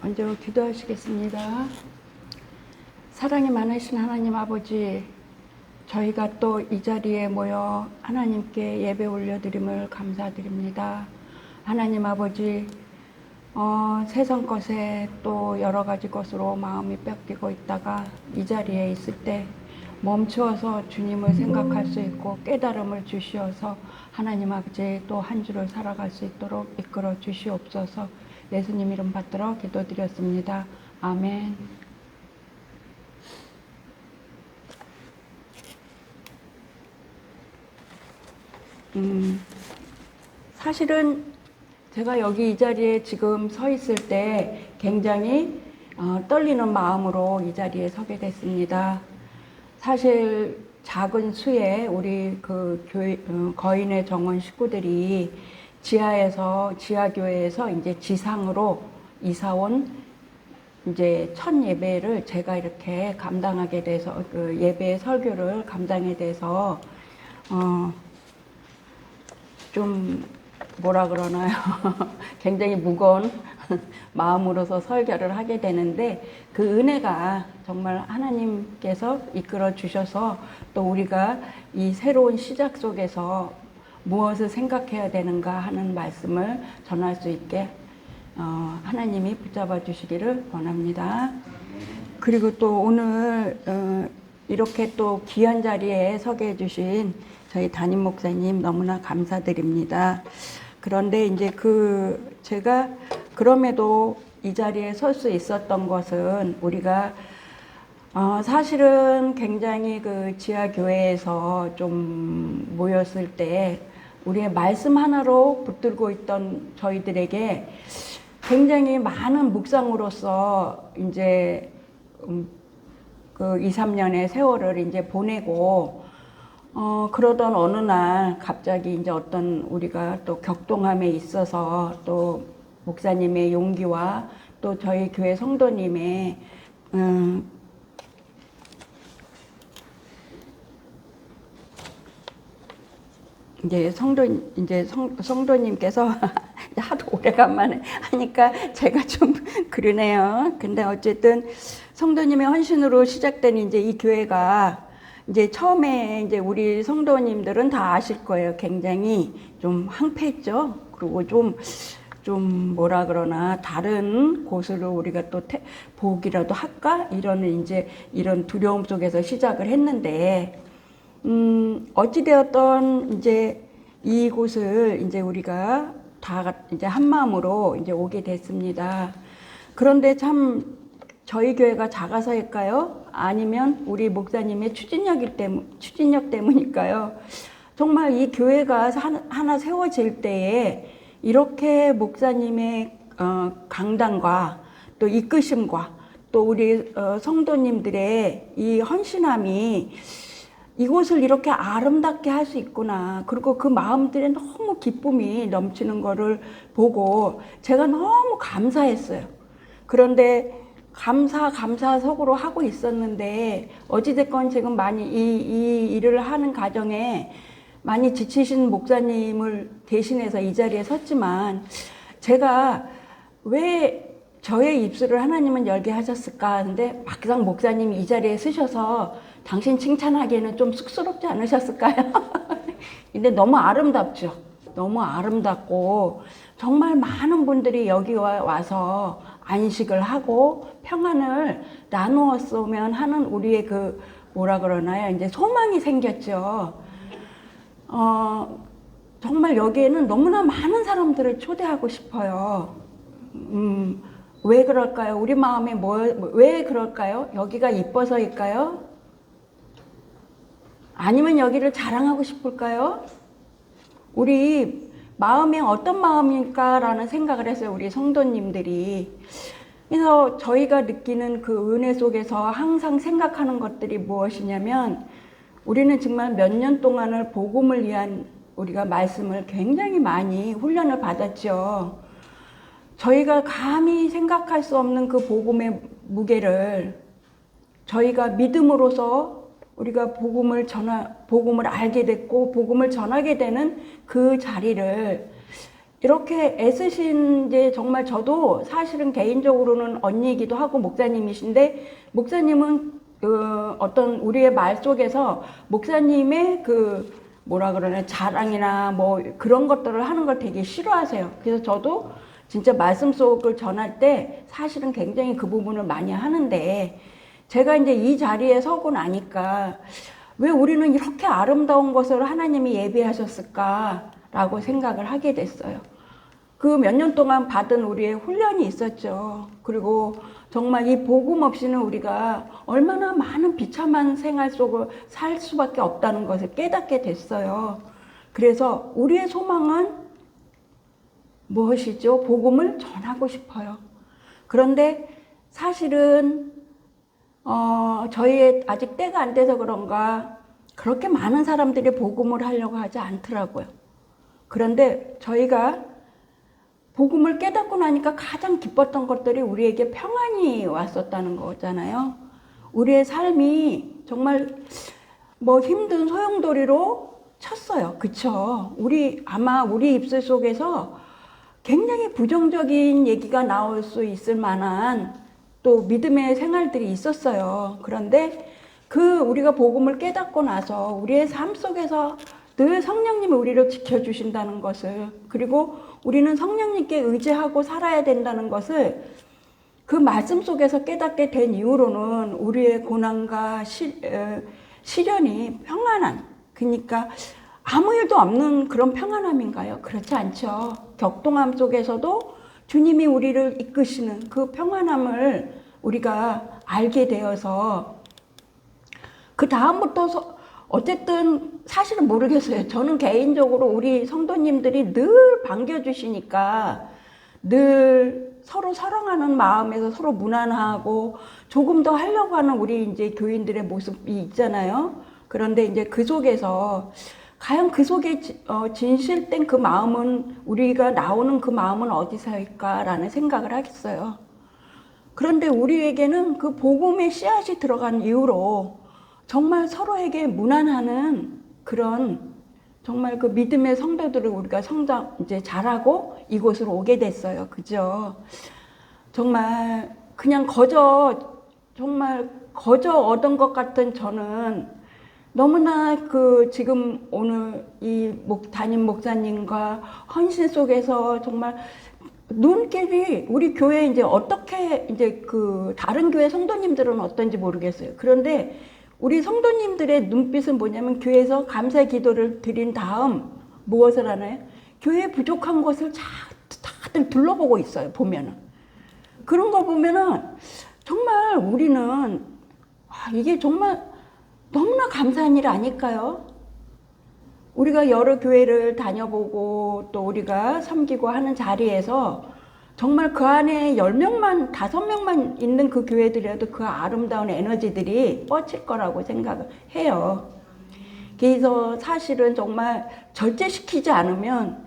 먼저 기도하시겠습니다. 사랑이 많으신 하나님 아버지, 저희가 또 이 자리에 모여 하나님께 예배 올려드림을 감사드립니다. 하나님 아버지, 세상 것에 또 여러 가지 것으로 마음이 뺏기고 있다가 이 자리에 있을 때 멈추어서 주님을 생각할 수 있고 깨달음을 주시어서 하나님 아버지 또 한 주를 살아갈 수 있도록 이끌어 주시옵소서. 예수님 이름 받들어 기도드렸습니다. 아멘. 사실은 제가 여기 이 자리에 지금 서 있을 때 굉장히 떨리는 마음으로 이 자리에 서게 됐습니다. 사실 작은 수에 우리 그 교회 거인의 정원 식구들이 지하교회에서 이제 지상으로 이사온 이제 첫 예배를 제가 이렇게 감당하게 돼서 그 예배 설교를 감당하게 돼서 좀 뭐라 그러나요? 굉장히 무거운 마음으로서 설교를 하게 되는데 그 은혜가 정말 하나님께서 이끌어 주셔서 또 우리가 이 새로운 시작 속에서 무엇을 생각해야 되는가 하는 말씀을 전할 수 있게 하나님이 붙잡아 주시기를 원합니다. 그리고 또 오늘 이렇게 또 귀한 자리에 서게 해주신 저희 담임 목사님 너무나 감사드립니다. 그런데 이제 제가 그럼에도 이 자리에 설 수 있었던 것은 우리가 사실은 굉장히 그 지하교회에서 좀 모였을 때 우리의 말씀 하나로 붙들고 있던 저희들에게 굉장히 많은 묵상으로서 이제 그 2, 3년의 세월을 이제 보내고 그러던 어느 날 갑자기 이제 어떤 우리가 또 격동함에 있어서 또 목사님의 용기와 또 저희 교회 성도님의 이제 성도님께서 하도 오래간만에 하니까 제가 좀 그러네요. 근데 어쨌든 성도님의 헌신으로 시작된 이제 이 교회가 이제 처음에 이제 우리 성도님들은 다 아실 거예요. 굉장히 좀 황폐했죠. 그리고 좀 뭐라 그러나 다른 곳으로 우리가 또 보기라도 할까? 이런 두려움 속에서 시작을 했는데, 어찌되었던 이제 이곳을 이제 우리가 다 이제 한 마음으로 이제 오게 됐습니다. 그런데 참 저희 교회가 작아서일까요? 아니면 우리 목사님의 추진력 때문일까요? 정말 이 교회가 하나 세워질 때에 이렇게 목사님의 강단과 또 이끄심과 또 우리 성도님들의 이 헌신함이 이곳을 이렇게 아름답게 할 수 있구나. 그리고 그 마음들에 너무 기쁨이 넘치는 거를 보고 제가 너무 감사했어요. 그런데 감사 속으로 하고 있었는데 어찌됐건 지금 많이 이 일을 하는 과정에 많이 지치신 목사님을 대신해서 이 자리에 섰지만 제가 왜 저의 입술을 하나님은 열게 하셨을까 하는데 막상 목사님이 이 자리에 서셔서 당신 칭찬하기에는 좀 쑥스럽지 않으셨을까요? 근데 너무 아름답죠. 너무 아름답고 정말 많은 분들이 여기 와서 안식을 하고 평안을 나누었으면 하는 우리의 그 뭐라 그러나요? 이제 소망이 생겼죠. 정말 여기에는 너무나 많은 사람들을 초대하고 싶어요. 왜 그럴까요? 우리 마음에 왜 그럴까요? 여기가 이뻐서일까요? 아니면 여기를 자랑하고 싶을까요? 우리 마음이 어떤 마음일까라는 생각을 했어요. 우리 성도님들이. 그래서 저희가 느끼는 그 은혜 속에서 항상 생각하는 것들이 무엇이냐면 우리는 정말 몇 년 동안을 복음을 위한 우리가 말씀을 굉장히 많이 훈련을 받았죠. 저희가 감히 생각할 수 없는 그 복음의 무게를 저희가 믿음으로써 우리가 복음을 알게 됐고 복음을 전하게 되는 그 자리를 이렇게 애쓰신 이제 정말 저도 사실은 개인적으로는 언니이기도 하고 목사님이신데 목사님은 어떤 우리의 말 속에서 목사님의 그 뭐라 그러나 자랑이나 뭐 그런 것들을 하는 걸 되게 싫어하세요. 그래서 저도 진짜 말씀 속을 전할 때 사실은 굉장히 그 부분을 많이 하는데 제가 이제 이 자리에 서고 나니까 왜 우리는 이렇게 아름다운 것을 하나님이 예비하셨을까라고 생각을 하게 됐어요. 그 몇 년 동안 받은 우리의 훈련이 있었죠. 그리고 정말 이 복음 없이는 우리가 얼마나 많은 비참한 생활 속을 살 수밖에 없다는 것을 깨닫게 됐어요. 그래서 우리의 소망은 무엇이죠? 복음을 전하고 싶어요. 그런데 사실은 저희의 아직 때가 안 돼서 그런가 그렇게 많은 사람들이 복음을 하려고 하지 않더라고요. 그런데 저희가 복음을 깨닫고 나니까 가장 기뻤던 것들이 우리에게 평안이 왔었다는 거잖아요. 우리의 삶이 정말 뭐 힘든 소용돌이로 쳤어요. 그쵸? 아마 우리 입술 속에서 굉장히 부정적인 얘기가 나올 수 있을 만한 또 믿음의 생활들이 있었어요. 그런데 우리가 복음을 깨닫고 나서 우리의 삶 속에서 늘 성령님이 우리를 지켜주신다는 것을, 그리고 우리는 성령님께 의지하고 살아야 된다는 것을 그 말씀 속에서 깨닫게 된 이후로는 우리의 고난과 시련이 평안한, 그러니까 아무 일도 없는 그런 평안함인가요? 그렇지 않죠. 격동함 속에서도 주님이 우리를 이끄시는 그 평안함을 우리가 알게 되어서 그 다음부터 어쨌든 사실은 모르겠어요. 저는 개인적으로 우리 성도님들이 늘 반겨주시니까 늘 서로 사랑하는 마음에서 서로 무난하고 조금 더 하려고 하는 우리 이제 교인들의 모습이 있잖아요. 그런데 이제 그 속에서 과연 그 속에 진실된 그 마음은, 우리가 나오는 그 마음은 어디서일까라는 생각을 하겠어요. 그런데 우리에게는 그 복음의 씨앗이 들어간 이후로 정말 서로에게 무난하는 그런 정말 그 믿음의 성도들을 우리가 이제 잘하고 이곳으로 오게 됐어요. 그죠? 정말 그냥 정말 거저 얻은 것 같은 저는 너무나 지금 오늘 담임 목사님과 헌신 속에서 정말 눈길이 우리 교회 이제 어떻게 이제 다른 교회 성도님들은 어떤지 모르겠어요. 그런데 우리 성도님들의 눈빛은 뭐냐면 교회에서 감사 기도를 드린 다음 무엇을 하나요? 교회 부족한 것을 다들 둘러보고 있어요. 보면은 그런 거 보면은 정말 우리는 이게 정말 너무나 감사한 일 아닐까요? 우리가 여러 교회를 다녀보고 또 우리가 섬기고 하는 자리에서 정말 그 안에 10명만, 5명만 있는 그 교회들이라도 그 아름다운 에너지들이 뻗칠 거라고 생각을 해요. 그래서 사실은 정말 절제시키지 않으면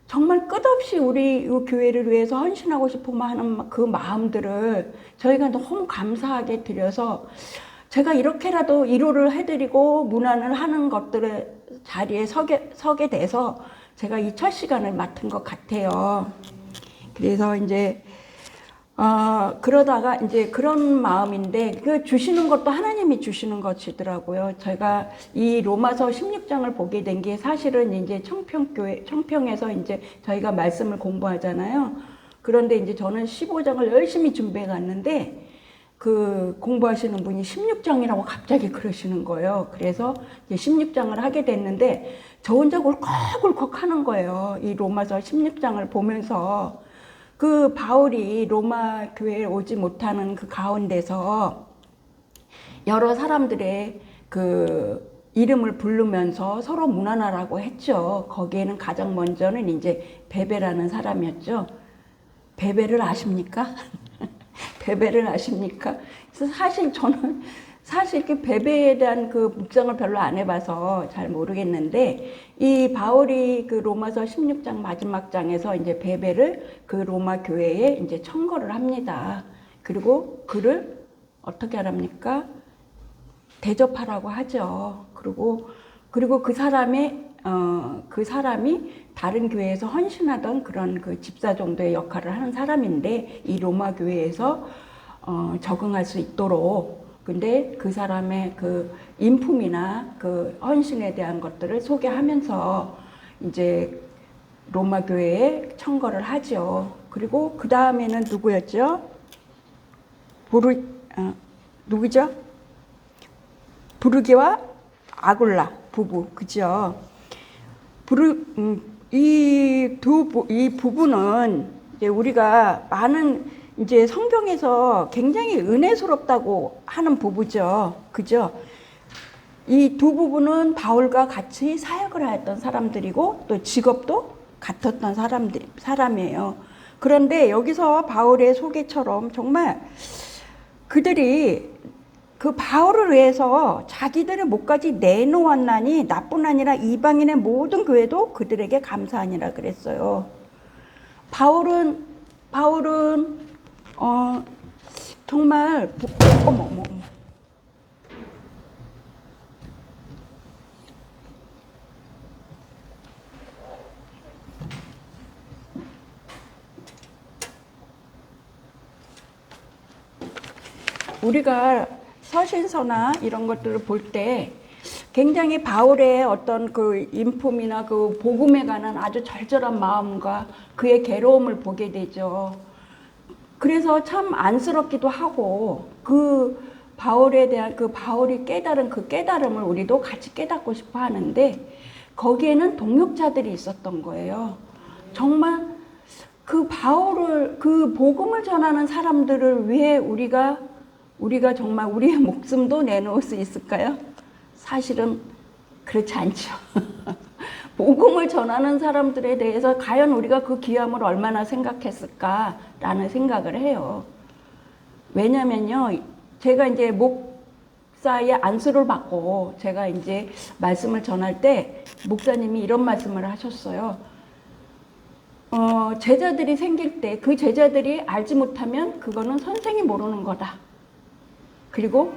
정말 끝없이 우리 이 교회를 위해서 헌신하고 싶어 하는 그 마음들을 저희가 너무 감사하게 드려서 제가 이렇게라도 위로를 해드리고 문안을 하는 것들의 자리에 서게 돼서 제가 이 첫 시간을 맡은 것 같아요. 그래서 이제 그러다가 이제 그런 마음인데 주시는 것도 하나님이 주시는 것이더라고요. 제가 이 로마서 16장을 보게 된 게 사실은 이제 청평에서 이제 저희가 말씀을 공부하잖아요. 그런데 이제 저는 15장을 열심히 준비해 갔는데 공부하시는 분이 16장이라고 갑자기 그러시는 거예요. 그래서 이제 16장을 하게 됐는데 저 혼자 울컥울컥 하는 거예요. 이 로마서 16장을 보면서 바울이 로마 교회에 오지 못하는 그 가운데서 여러 사람들의 이름을 부르면서 서로 문안하라고 했죠. 거기에는 가장 먼저는 이제 베베라는 사람이었죠. 베베를 아십니까? 베베를 아십니까? 그래서 사실 저는 베베에 대한 묵상을 별로 안 해봐서 잘 모르겠는데, 이 바울이 로마서 16장 마지막 장에서 이제 베베를 로마 교회에 이제 청거를 합니다. 그리고 그를 어떻게 하랍니까? 대접하라고 하죠. 그리고 그 사람이 다른 교회에서 헌신하던 그런 그 집사 정도의 역할을 하는 사람인데 이 로마 교회에서 적응할 수 있도록 근데 그 사람의 그 인품이나 그 헌신에 대한 것들을 소개하면서 이제 로마 교회에 청거를 하죠. 그리고 그 다음에는 누구였죠? 누구죠? 부르기와 아굴라 부부, 그죠? 이 부부는 이제 우리가 많은 이제 성경에서 굉장히 은혜스럽다고 하는 부부죠. 그죠? 이 두 부부는 바울과 같이 사역을 하였던 사람들이고 또 직업도 같았던 사람이에요. 그런데 여기서 바울의 소개처럼 정말 그들이 그 바울을 위해서 자기들의 목까지 내놓았나니 나뿐 아니라 이방인의 모든 교회도 그들에게 감사하니라 그랬어요. 바울은 정말 어머 우리가 서신서나 이런 것들을 볼 때 굉장히 바울의 어떤 그 인품이나 그 복음에 관한 아주 절절한 마음과 그의 괴로움을 보게 되죠. 그래서 참 안쓰럽기도 하고 그 바울에 대한 그 바울이 깨달은 그 깨달음을 우리도 같이 깨닫고 싶어 하는데 거기에는 동역자들이 있었던 거예요. 정말 그 바울을 그 복음을 전하는 사람들을 위해 우리가 정말 우리의 목숨도 내놓을 수 있을까요? 사실은 그렇지 않죠. 복음을 전하는 사람들에 대해서 과연 우리가 그 귀함을 얼마나 생각했을까라는 생각을 해요. 왜냐면요, 제가 이제 목사의 안수를 받고 제가 이제 말씀을 전할 때 목사님이 이런 말씀을 하셨어요. 제자들이 생길 때 그 제자들이 알지 못하면 그거는 선생이 모르는 거다. 그리고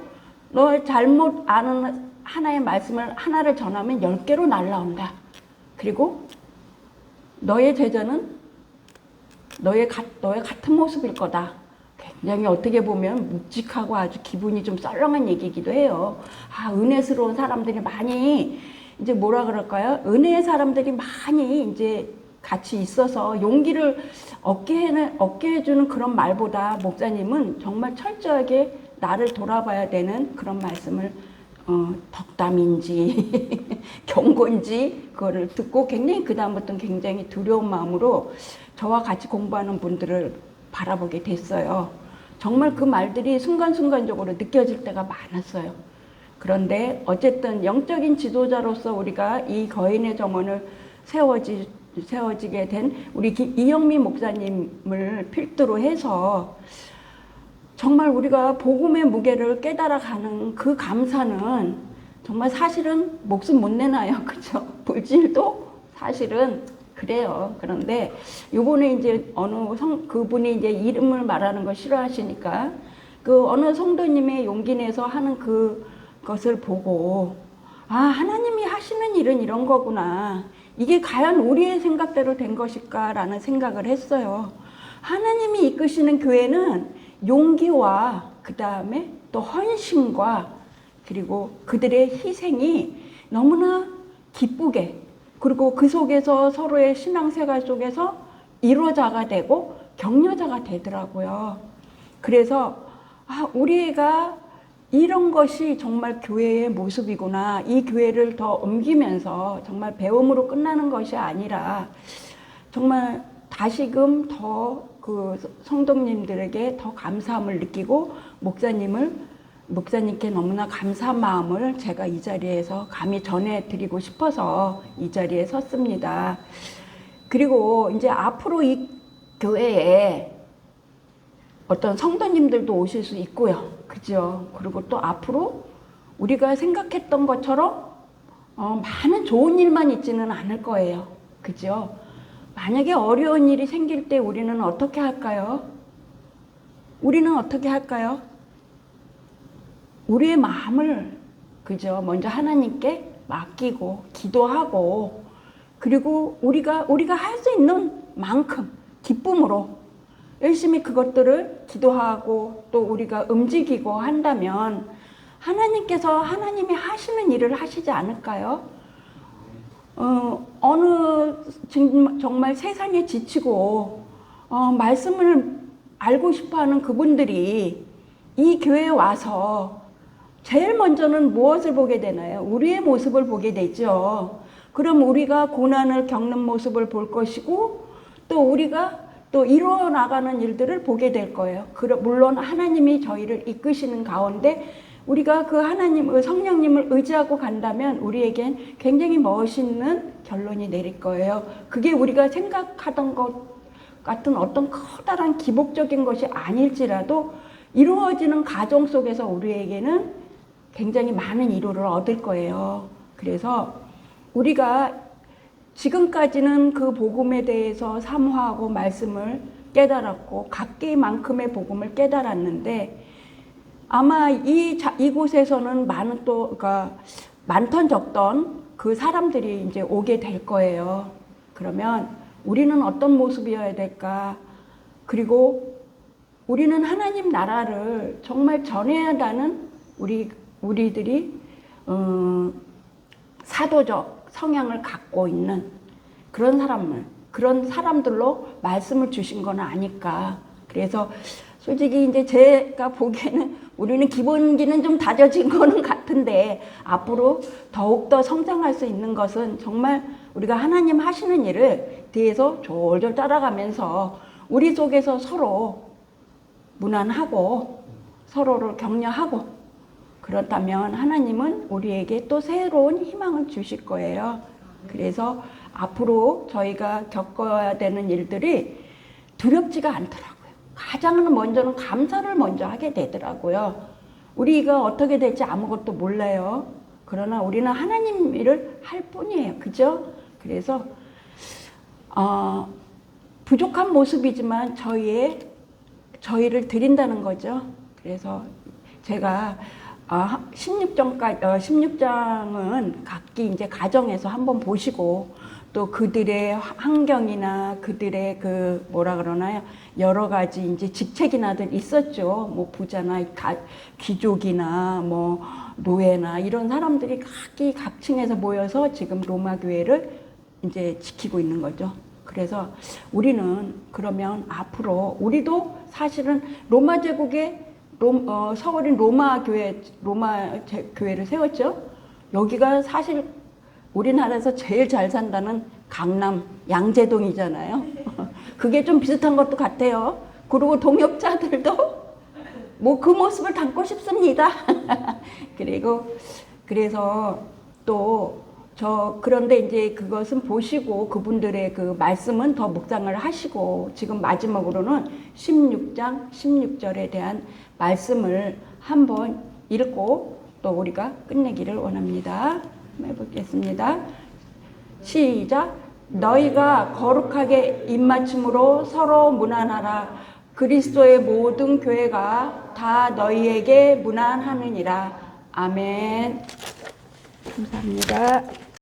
너 잘못 아는 하나의 말씀을 하나를 전하면 10개로 날라온다. 그리고 너의 제자는 너의 같은 모습일 거다. 굉장히 어떻게 보면 묵직하고 아주 기분이 좀 썰렁한 얘기이기도 해요. 은혜스러운 사람들이 많이 이제 뭐라 그럴까요? 은혜의 사람들이 많이 이제 같이 있어서 용기를 얻게 해주는 그런 말보다 목사님은 정말 철저하게 나를 돌아봐야 되는 그런 말씀을 덕담인지 경고인지 그거를 듣고 굉장히 그다음부터는 굉장히 두려운 마음으로 저와 같이 공부하는 분들을 바라보게 됐어요. 정말 그 말들이 순간순간적으로 느껴질 때가 많았어요. 그런데 어쨌든 영적인 지도자로서 우리가 이 거인의 정원을 세워지게 된 우리 이영민 목사님을 필두로 해서 정말 우리가 복음의 무게를 깨달아가는 그 감사는 정말 사실은 목숨 못 내놔요. 그죠? 물질도 사실은 그래요. 그런데 요번에 이제 그분이 이제 이름을 말하는 거 싫어하시니까 그 어느 성도님의 용기 내서 하는 그것을 보고 하나님이 하시는 일은 이런 거구나. 이게 과연 우리의 생각대로 된 것일까라는 생각을 했어요. 하나님이 이끄시는 교회는 용기와 그 다음에 또 헌신과 그리고 그들의 희생이 너무나 기쁘게 그리고 그 속에서 서로의 신앙생활 속에서 이로자가 되고 격려자가 되더라고요. 그래서 우리가 이런 것이 정말 교회의 모습이구나. 이 교회를 더 옮기면서 정말 배움으로 끝나는 것이 아니라 정말 다시금 더 그 성도님들에게 더 감사함을 느끼고 목사님께 너무나 감사한 마음을 제가 이 자리에서 감히 전해드리고 싶어서 이 자리에 섰습니다. 그리고 이제 앞으로 이 교회에 어떤 성도님들도 오실 수 있고요. 그죠? 그리고 또 앞으로 우리가 생각했던 것처럼 많은 좋은 일만 있지는 않을 거예요. 그죠? 만약에 어려운 일이 생길 때 우리는 어떻게 할까요? 우리의 마음을 그죠? 먼저 하나님께 맡기고 기도하고 그리고 우리가 할 수 있는 만큼 기쁨으로 열심히 그것들을 기도하고 또 우리가 움직이고 한다면 하나님께서 하나님이 하시는 일을 하시지 않을까요? 정말 세상에 지치고 말씀을 알고 싶어하는 그분들이 이 교회에 와서 제일 먼저는 무엇을 보게 되나요? 우리의 모습을 보게 되죠. 그럼 우리가 고난을 겪는 모습을 볼 것이고 또 우리가 또 이루어 나가는 일들을 보게 될 거예요. 물론 하나님이 저희를 이끄시는 가운데 우리가 그 하나님, 성령님을 의지하고 간다면 우리에겐 굉장히 멋있는 결론이 내릴 거예요. 그게 우리가 생각하던 것 같은 어떤 커다란 기복적인 것이 아닐지라도 이루어지는 과정 속에서 우리에게는 굉장히 많은 위로를 얻을 거예요. 그래서 우리가 지금까지는 그 복음에 대해서 사모하고 말씀을 깨달았고 각기만큼의 복음을 깨달았는데 아마 이곳에서는 그러니까 많던 적던 그 사람들이 이제 오게 될 거예요. 그러면 우리는 어떤 모습이어야 될까? 그리고 우리는 하나님 나라를 정말 전해야 한다는 우리들이 사도적 성향을 갖고 있는 그런 사람들로 말씀을 주신 건 아닐까. 그래서 솔직히 이제 제가 보기에는 우리는 기본기는 좀 다져진 거는 같은데 앞으로 더욱더 성장할 수 있는 것은 정말 우리가 하나님 하시는 일을 뒤에서 졸졸 따라가면서 우리 속에서 서로 무난하고 서로를 격려하고 그렇다면 하나님은 우리에게 또 새로운 희망을 주실 거예요. 그래서 앞으로 저희가 겪어야 되는 일들이 두렵지가 않더라고요. 가장 먼저는 감사를 먼저 하게 되더라고요. 우리가 어떻게 될지 아무것도 몰라요. 그러나 우리는 하나님 일을 할 뿐이에요. 그죠? 그래서 부족한 모습이지만 저희를 드린다는 거죠. 그래서 제가 16장은 각기 이제 가정에서 한번 보시고 또 그들의 환경이나 그들의 여러 가지 이제 직책이나들 있었죠. 뭐 부자나 귀족이나 뭐 노예나 이런 사람들이 각기 각층에서 모여서 지금 로마 교회를 이제 지키고 있는 거죠. 그래서 우리는 그러면 앞으로 우리도 사실은 로마 제국의 서울인 로마 교회를 세웠죠. 여기가 사실 우리나라에서 제일 잘 산다는 강남 양재동이잖아요. 그게 좀 비슷한 것도 같아요. 그리고 동역자들도 뭐 그 모습을 담고 싶습니다. 그래서 또 그런데 이제 그것은 보시고 그분들의 그 말씀은 더 묵상을 하시고 지금 마지막으로는 16장 16절에 대한 말씀을 한번 읽고 또 우리가 끝내기를 원합니다. 해보겠습니다. 시작. 너희가 거룩하게 입맞춤으로 서로 문안하라. 그리스도의 모든 교회가 다 너희에게 문안하느니라. 아멘. 감사합니다.